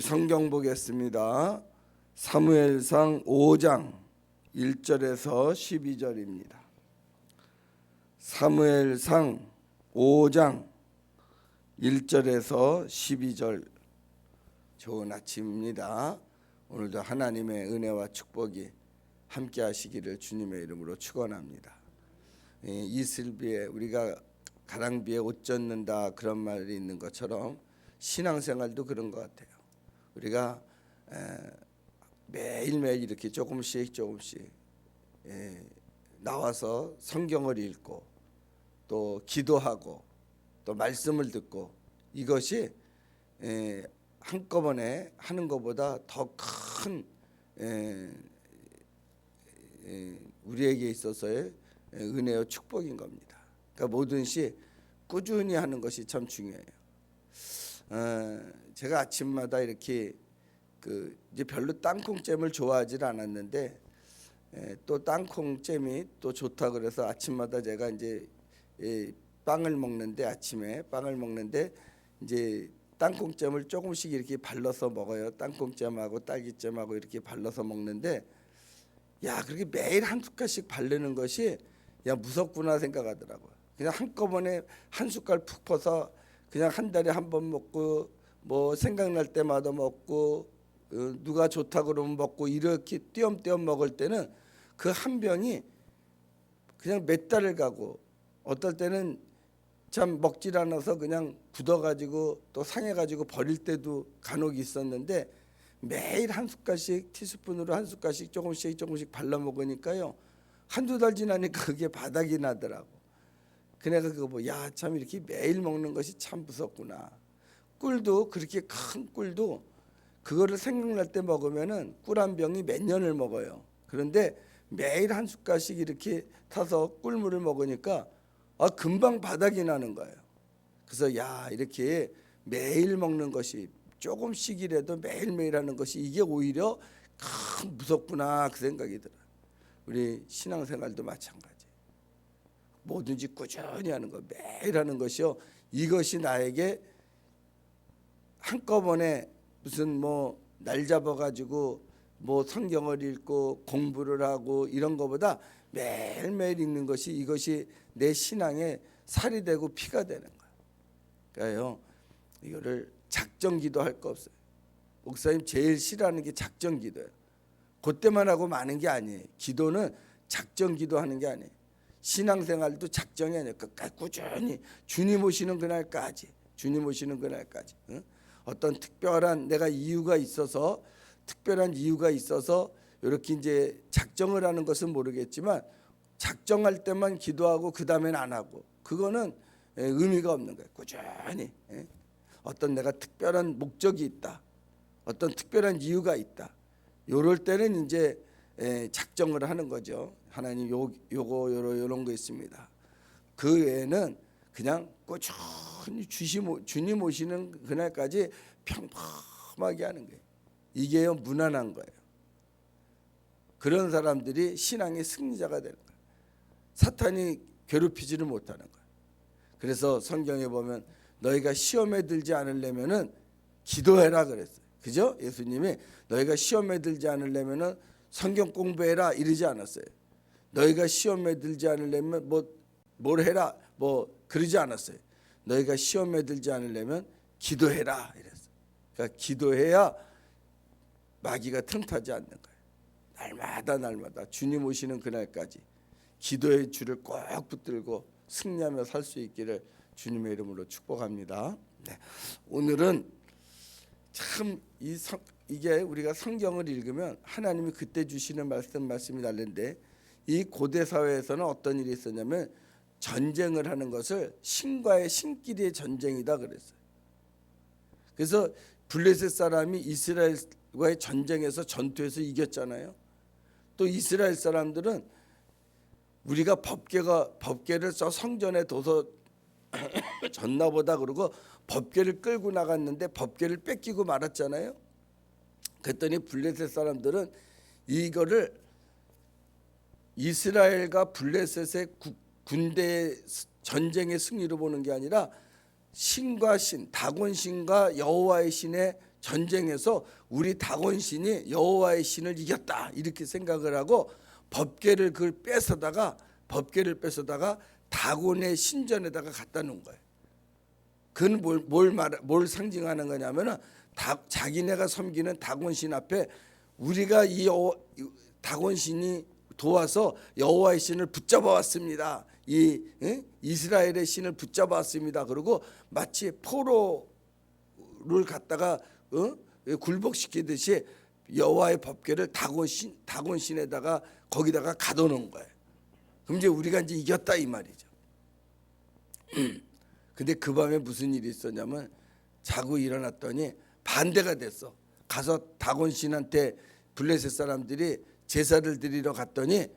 성경 보겠습니다. 사무엘상 5장 1절에서 12절입니다. 사무엘상 5장 1절에서 12절. 좋은 아침입니다. 오늘도 하나님의 은혜와 축복이 함께 하시기를 주님의 이름으로 축원합니다. 이슬비에 우리가 가랑비에 옷 젖는다 그런 말이 있는 것처럼 신앙생활도 그런 것 같아요. 우리가 매일매일 이렇게 조금씩 나와서 성경을 읽고 또 기도하고 또 말씀을 듣고 이것이 한꺼번에 하는 것보다 더 큰 우리에게 있어서의 은혜와 축복인 겁니다. 그러니까 뭐든지 꾸준히 하는 것이 참 중요해요. 제가 아침마다 이렇게 이제 별로 땅콩잼을 좋아하지 않았는데 또 땅콩잼이 또 좋다 그래서 아침마다 제가 이제 빵을 먹는데 아침에 빵을 먹는데 이제 땅콩잼을 조금씩 이렇게 발라서 먹어요. 땅콩잼하고 딸기잼하고 이렇게 발라서 먹는데 야 그렇게 매일 한 숟갈씩 바르는 것이 야 무섭구나 생각하더라고요. 그냥 한꺼번에 한 숟갈 푹 퍼서 그냥 한 달에 한 번 먹고 뭐 생각날 때마다 먹고 누가 좋다 그러면 먹고 이렇게 띄엄띄엄 먹을 때는 그 한 병이 그냥 몇 달을 가고 어떨 때는 참 먹질 않아서 그냥 굳어가지고 또 상해가지고 버릴 때도 간혹 있었는데 매일 한 숟갈씩 티스푼으로 한 숟갈씩 조금씩 발라 먹으니까요 한두 달 지나니까 그게 바닥이 나더라고. 그래서 그거 뭐 야 참 이렇게 매일 먹는 것이 참 무섭구나. 꿀도 그렇게 큰 꿀도 그거를 생각날 때 먹으면은 꿀 한 병이 몇 년을 먹어요. 그런데 매일 한 숟갈씩 이렇게 타서 꿀물을 먹으니까 금방 바닥이 나는 거예요. 그래서 야 이렇게 매일 먹는 것이 조금씩이라도 매일매일 하는 것이 이게 오히려 큰 무섭구나 그 생각이 들어요. 우리 신앙생활도 마찬가지. 뭐든지 꾸준히 하는 거 매일 하는 것이요. 이것이 나에게 한꺼번에 무슨 뭐 날 잡아가지고 뭐 성경을 읽고 공부를 하고 이런 것보다 매일매일 읽는 것이 이것이 내 신앙에 살이 되고 피가 되는 거예요. 그러니까요 이거를 작정기도 할 거 없어요. 목사님 제일 싫어하는 게 작정기도예요. 그때만 하고 마는 게 아니에요. 기도는 작정기도 하는 게 아니에요. 신앙생활도 작정이 아니에요. 끝까지 꾸준히 주님 오시는 그날까지 응? 어떤 특별한 내가 이유가 있어서 이렇게 이제 작정을 하는 것은 모르겠지만 작정할 때만 기도하고 그 다음엔 안 하고 그거는 의미가 없는 거예요. 꾸준히 어떤 내가 특별한 목적이 있다, 어떤 특별한 이유가 있다. 요럴 때는 이제 작정을 하는 거죠. 하나님 요런 거 있습니다. 그 외에는 그냥 꾸준히 주님 오시는 그날까지 평범하게 하는 거예요. 이게요 무난한 거예요. 그런 사람들이 신앙의 승리자가 되는 거예요. 사탄이 괴롭히지를 못하는 거예요. 그래서 성경에 보면 너희가 시험에 들지 않으려면은 기도해라 그랬어요. 그죠? 예수님이 너희가 시험에 들지 않으려면은 성경 공부해라 이러지 않았어요. 너희가 시험에 들지 않으려면 뭘 해라 그러지 않았어요. 너희가 시험에 들지 않으려면 기도해라 이랬어요. 그러니까 기도해야 마귀가 틈타지 않는 거예요. 날마다 주님 오시는 그날까지 기도의 줄을 꼭 붙들고 승리하며 살 수 있기를 주님의 이름으로 축복합니다. 네. 오늘은 참 이게 우리가 성경을 읽으면 하나님이 그때 주시는 말씀이 다른데 이 고대 사회에서는 어떤 일이 있었냐면 전쟁을 하는 것을 신과의 신끼리의 전쟁이다 그랬어요. 그래서 블레셋 사람이 이스라엘과의 전쟁에서 전투에서 이겼잖아요. 또 이스라엘 사람들은 우리가 법궤를 써 성전에 둬서 졌나 보다 그러고 법궤를 끌고 나갔는데 법궤를 뺏기고 말았잖아요. 그랬더니 블레셋 사람들은 이거를 이스라엘과 블레셋의 군대 전쟁의 승리로 보는 게 아니라 신과 신, 다곤 신과 여호와의 신의 전쟁에서 우리 다곤 신이 여호와의 신을 이겼다 이렇게 생각을 하고 법궤를 법궤를 뺏어다가 다곤의 신전에다가 갖다 놓은 거예요. 그건 뭘 상징하는 거냐면은 자기네가 섬기는 다곤 신 앞에 우리가 이 다곤 신이 도와서 여호와의 신을 붙잡아 왔습니다. 이스라엘의 신을 붙잡아 왔습니다. 그리고 마치 포로를 갖다가 굴복시키듯이 여호와의 법궤를 다곤 신에다가 거기다가 가둬놓은 거예요. 그럼 이제 우리가 이제 이겼다 이 말이죠. 근데 그 밤에 무슨 일이 있었냐면 자고 일어났더니 반대가 됐어. 가서 다곤 신한테 블레셋 사람들이 제사를 드리러 갔더니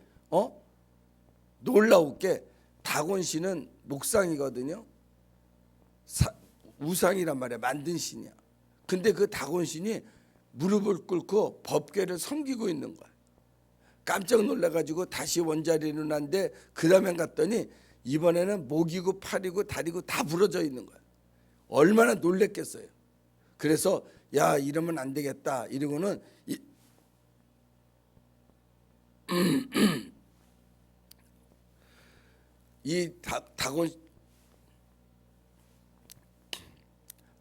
놀라우게 다곤 신은 목상이거든요. 우상이란 말이야. 만든 신이야. 근데 그 다곤 신이 무릎을 꿇고 법궤를 섬기고 있는 거야. 깜짝 놀라가지고 다시 원자리로 난데 그 다음에 갔더니 이번에는 목이고 팔이고 다리고 다 부러져 있는 거야. 얼마나 놀랬겠어요. 그래서 야 이러면 안 되겠다 이러고는 이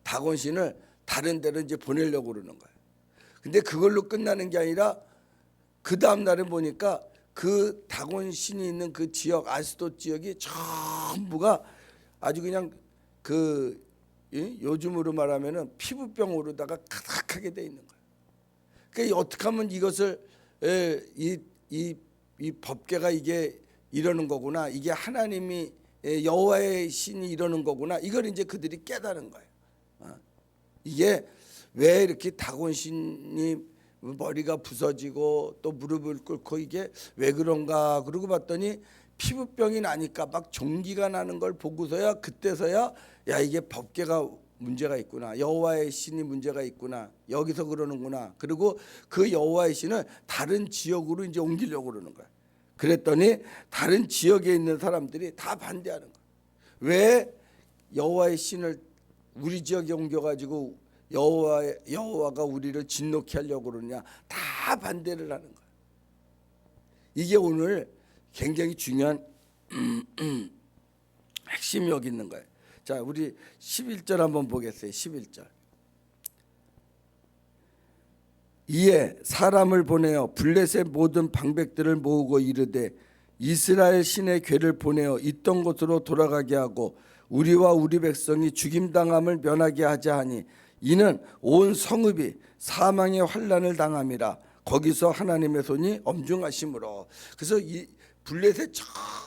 다곤 신을 다른 데로 이제 보내려고 그러는 거예요. 근데 그걸로 끝나는 게 아니라 그 다음 날에 보니까 그 다곤 신이 있는 그 지역 아스돗 지역이 전부가 아주 그냥 요즘으로 말하면은 피부병으로다가 가득하게 돼 있는 거예요. 그러니까 어떻게 하면 이것을 이 법궤가 이게 이러는 거구나. 이게 하나님이 여호와의 신이 이러는 거구나. 이걸 이제 그들이 깨달은 거예요. 이게 왜 이렇게 다곤 신이 머리가 부서지고 또 무릎을 꿇고 이게 왜 그런가 그러고 봤더니 피부병이 나니까 막 종기가 나는 걸 보고서야 그때서야 야 이게 법궤가 문제가 있구나. 여호와의 신이 문제가 있구나. 여기서 그러는구나. 그리고 그 여호와의 신을 다른 지역으로 이제 옮기려고 그러는 거야. 그랬더니 다른 지역에 있는 사람들이 다 반대하는 거야. 왜 여호와의 신을 우리 지역에 옮겨가지고 여호와가 우리를 진노케 하려고 그러냐. 다 반대를 하는 거야. 이게 오늘 굉장히 중요한 핵심이 여기 있는 거예요. 자, 우리 11절 한번 보겠어요. 11절. 이에 사람을 보내어 블레셋 모든 방백들을 모으고 이르되 이스라엘 신의 궤를 보내어 있던 곳으로 돌아가게 하고 우리와 우리 백성이 죽임당함을 면하게 하자 하니 이는 온 성읍이 사망의 환난을 당함이라. 거기서 하나님의 손이 엄중하심으로. 그래서 이 블레셋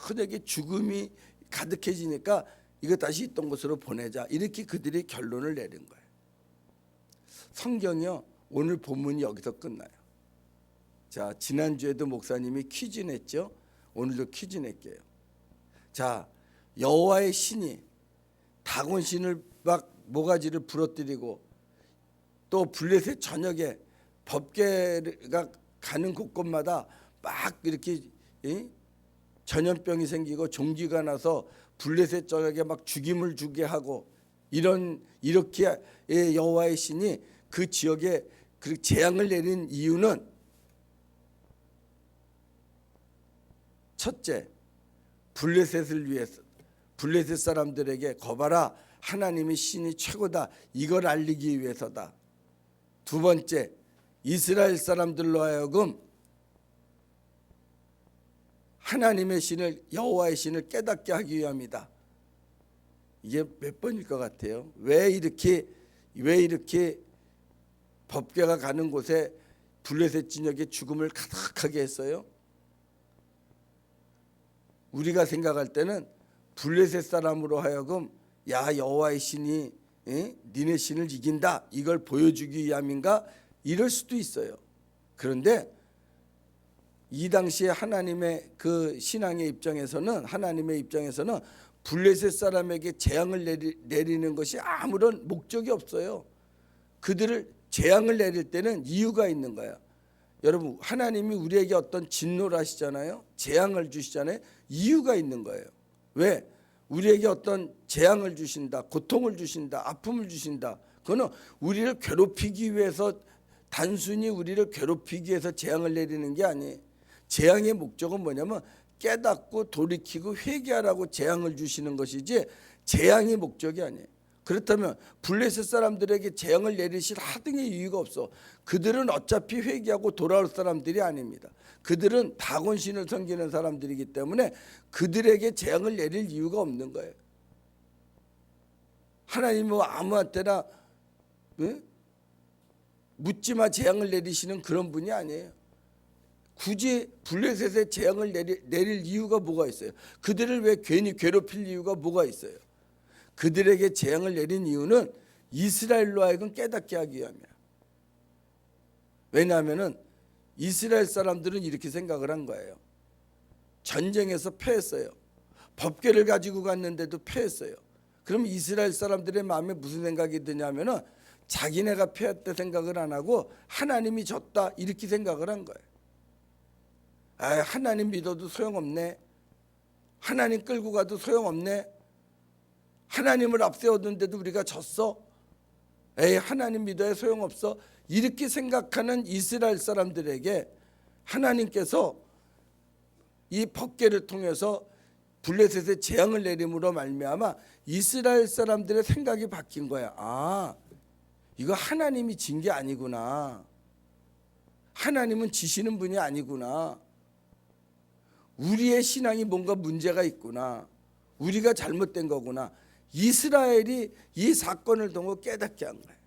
전역에 죽음이 가득해지니까 이거 다시 있던 곳으로 보내자. 이렇게 그들이 결론을 내린 거예요. 성경이요. 오늘 본문이 여기서 끝나요. 자, 지난주에도 목사님이 퀴즈 냈죠. 오늘도 퀴즈 낼게요. 자, 여호와의 신이 다곤 신을 막 모가지를 부러뜨리고 또 블레셋 전역에 법궤가 가는 곳곳마다 막 이렇게 전염병이 생기고 종기가 나서 블레셋 전역에 막 죽임을 주게 하고 이렇게 여호와의 신이 그 지역에 그 재앙을 내린 이유는 첫째, 블레셋을 위해서 블레셋 사람들에게 거봐라 하나님의 신이 최고다 이걸 알리기 위해서다. 두 번째, 이스라엘 사람들로 하여금 하나님의 신을 여호와의 신을 깨닫게 하기 위함이다. 이게 몇 번일 것 같아요? 왜 이렇게 법궤가 가는 곳에 블레셋 진역의 죽음을 가득하게 했어요? 우리가 생각할 때는 블레셋 사람으로 하여금 야 여호와의 신이 니네 신을 이긴다 이걸 보여주기 위함인가 이럴 수도 있어요. 그런데 이 당시에 하나님의 그 신앙의 입장에서는 블레셋 사람에게 재앙을 내리는 것이 아무런 목적이 없어요. 그들을 재앙을 내릴 때는 이유가 있는 거야. 여러분 하나님이 우리에게 어떤 진노를 하시잖아요. 재앙을 주시잖아요. 이유가 있는 거예요. 왜? 우리에게 어떤 재앙을 주신다, 고통을 주신다, 아픔을 주신다. 그거는 우리를 괴롭히기 위해서, 단순히 우리를 괴롭히기 위해서 재앙을 내리는 게 아니에요. 재앙의 목적은 뭐냐면 깨닫고 돌이키고 회개하라고 재앙을 주시는 것이지 재앙이 목적이 아니에요. 그렇다면 블레셋 사람들에게 재앙을 내리실 하등의 이유가 없어. 그들은 어차피 회개하고 돌아올 사람들이 아닙니다. 그들은 다곤신을 섬기는 사람들이기 때문에 그들에게 재앙을 내릴 이유가 없는 거예요. 하나님은 뭐 아무한테나 묻지마 재앙을 내리시는 그런 분이 아니에요. 굳이 블레셋에 재앙을 내릴 이유가 뭐가 있어요? 그들을 왜 괜히 괴롭힐 이유가 뭐가 있어요? 그들에게 재앙을 내린 이유는 이스라엘로 하여금 깨닫게 하기 위함이야. 왜냐하면 이스라엘 사람들은 이렇게 생각을 한 거예요. 전쟁에서 패했어요. 법궤를 가지고 갔는데도 패했어요. 그럼 이스라엘 사람들의 마음에 무슨 생각이 드냐면은 자기네가 패했다 생각을 안 하고 하나님이 졌다 이렇게 생각을 한 거예요. 아, 하나님 믿어도 소용없네. 하나님 끌고 가도 소용없네. 하나님을 앞세웠는데도 우리가 졌어. 에이, 하나님 믿어야 소용없어. 이렇게 생각하는 이스라엘 사람들에게 하나님께서 이 법궤를 통해서 블레셋에 재앙을 내림으로 말미암아 이스라엘 사람들의 생각이 바뀐 거야. 아, 이거 하나님이 진 게 아니구나. 하나님은 지시는 분이 아니구나. 우리의 신앙이 뭔가 문제가 있구나. 우리가 잘못된 거구나. 이스라엘이 이 사건을 통해 깨닫게 한 거예요.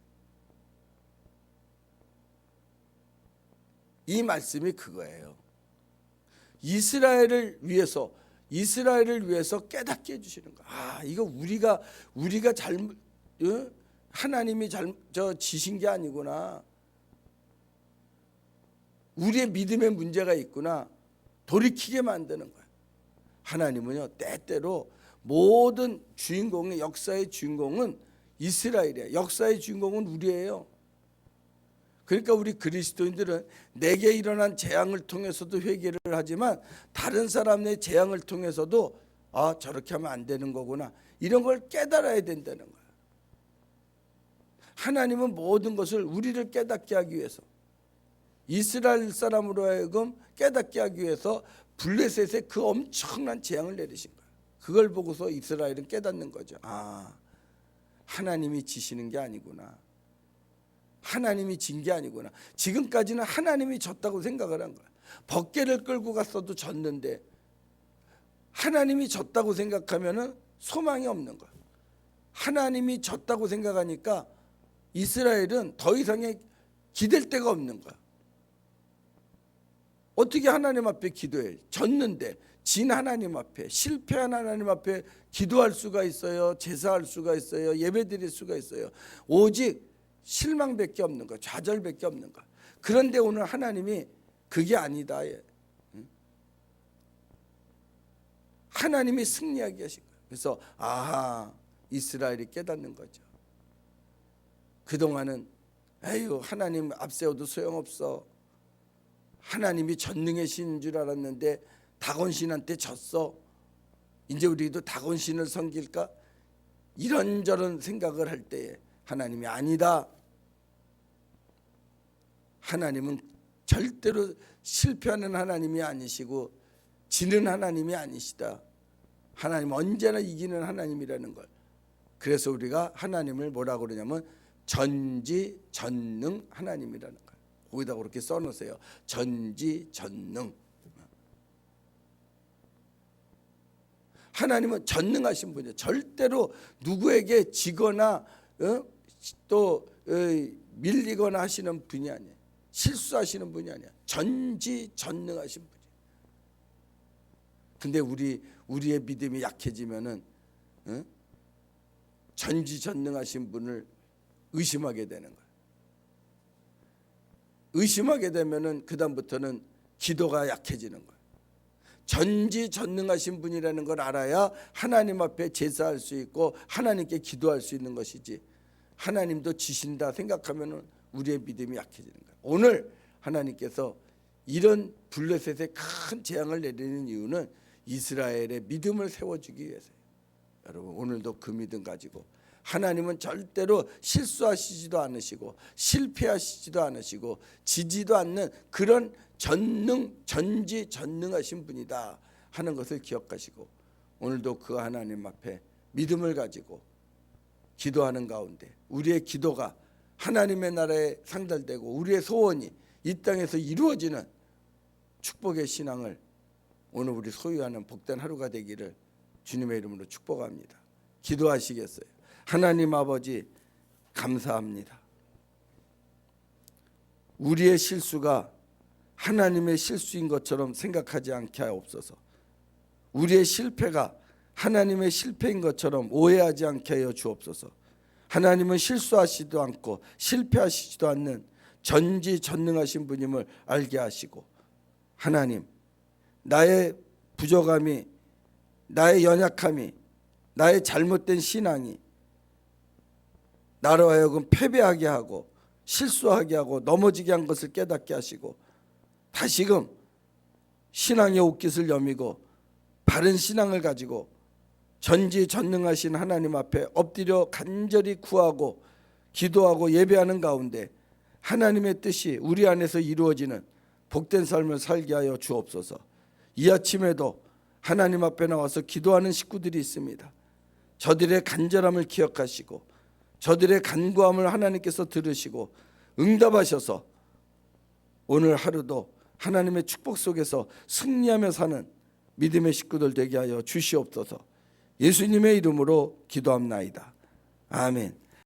이 말씀이 그거예요. 이스라엘을 위해서 깨닫게 해주시는 거야. 아, 이거 우리가 잘못, 하나님이 지신 게 아니구나. 우리의 믿음에 문제가 있구나. 돌이키게 만드는 거야. 하나님은요, 때때로 모든 주인공의, 역사의 주인공은 이스라엘이에요. 역사의 주인공은 우리예요. 그러니까 우리 그리스도인들은 내게 일어난 재앙을 통해서도 회개를 하지만 다른 사람의 재앙을 통해서도 아, 저렇게 하면 안 되는 거구나, 이런 걸 깨달아야 된다는 거야. 하나님은 모든 것을 우리를 깨닫게 하기 위해서, 이스라엘 사람으로 하여금 깨닫게 하기 위해서 블레셋에 그 엄청난 재앙을 내리신 거야. 그걸 보고서 이스라엘은 깨닫는 거죠. 아, 하나님이 지시는 게 아니구나. 하나님이 진 게 아니구나. 지금까지는 하나님이 졌다고 생각을 한 거야. 법궤를 끌고 갔어도 졌는데 하나님이 졌다고 생각하면은 소망이 없는 거야. 하나님이 졌다고 생각하니까 이스라엘은 더 이상의 기댈 데가 없는 거야. 어떻게 하나님 앞에 기도해? 졌는데, 진 하나님 앞에, 실패한 하나님 앞에 기도할 수가 있어요. 제사할 수가 있어요. 예배드릴 수가 있어요. 오직 실망밖에 없는 거야. 좌절밖에 없는 거야. 그런데 오늘 하나님이 그게 아니다. 하나님이 승리하게 하신 거야. 그래서 아하, 이스라엘이 깨닫는 거죠. 그동안은 에휴, 하나님 앞세워도 소용없어. 하나님이 전능의 신인 줄 알았는데 다곤신한테 졌어. 이제 우리도 다곤신을 섬길까? 이런저런 생각을 할 때에 하나님이 아니다. 하나님은 절대로 실패하는 하나님이 아니시고 지는 하나님이 아니시다. 하나님 언제나 이기는 하나님이라는 걸. 그래서 우리가 하나님을 뭐라고 그러냐면 전지전능 하나님이라는 거예요. 거기다 그렇게 써놓으세요. 전지전능. 하나님은 전능하신 분이에요. 절대로 누구에게 지거나 또 밀리거나 하시는 분이 아니에요. 실수하시는 분이 아니야. 전지전능하신 분이에요. 근데 우리의 믿음이 약해지면은 전지전능하신 분을 의심하게 되는 거예요. 의심하게 되면은 그다음부터는 기도가 약해지는 거예요. 전지전능하신 분이라는 걸 알아야 하나님 앞에 제사할 수 있고 하나님께 기도할 수 있는 것이지, 하나님도 지신다 생각하면은 우리의 믿음이 약해지는 거예요. 오늘 하나님께서 이런 블레셋에 큰 재앙을 내리는 이유는 이스라엘의 믿음을 세워주기 위해서예요. 여러분, 오늘도 그 믿음 가지고 하나님은 절대로 실수하시지도 않으시고 실패하시지도 않으시고 지지도 않는 그런 전지전능하신 분이다 하는 것을 기억하시고 오늘도 그 하나님 앞에 믿음을 가지고 기도하는 가운데 우리의 기도가 하나님의 나라에 상달되고 우리의 소원이 이 땅에서 이루어지는 축복의 신앙을 오늘 우리 소유하는 복된 하루가 되기를 주님의 이름으로 축복합니다. 기도하시겠어요? 하나님 아버지 감사합니다. 우리의 실수가 하나님의 실수인 것처럼 생각하지 않게 하옵소서. 우리의 실패가 하나님의 실패인 것처럼 오해하지 않게 하여 주옵소서. 하나님은 실수하시지도 않고 실패하시지도 않는 전지전능하신 분임을 알게 하시고 하나님 나의 부족함이 나의 연약함이 나의 잘못된 신앙이 나로 하여금 패배하게 하고 실수하게 하고 넘어지게 한 것을 깨닫게 하시고 다시금 신앙의 옷깃을 여미고 바른 신앙을 가지고 전지전능하신 하나님 앞에 엎드려 간절히 구하고 기도하고 예배하는 가운데 하나님의 뜻이 우리 안에서 이루어지는 복된 삶을 살게 하여 주옵소서. 이 아침에도 하나님 앞에 나와서 기도하는 식구들이 있습니다. 저들의 간절함을 기억하시고 저들의 간구함을 하나님께서 들으시고 응답하셔서 오늘 하루도 하나님의 축복 속에서 승리하며 사는 믿음의 식구들 되게 하여 주시옵소서. 예수님의 이름으로 기도합나이다. 아멘.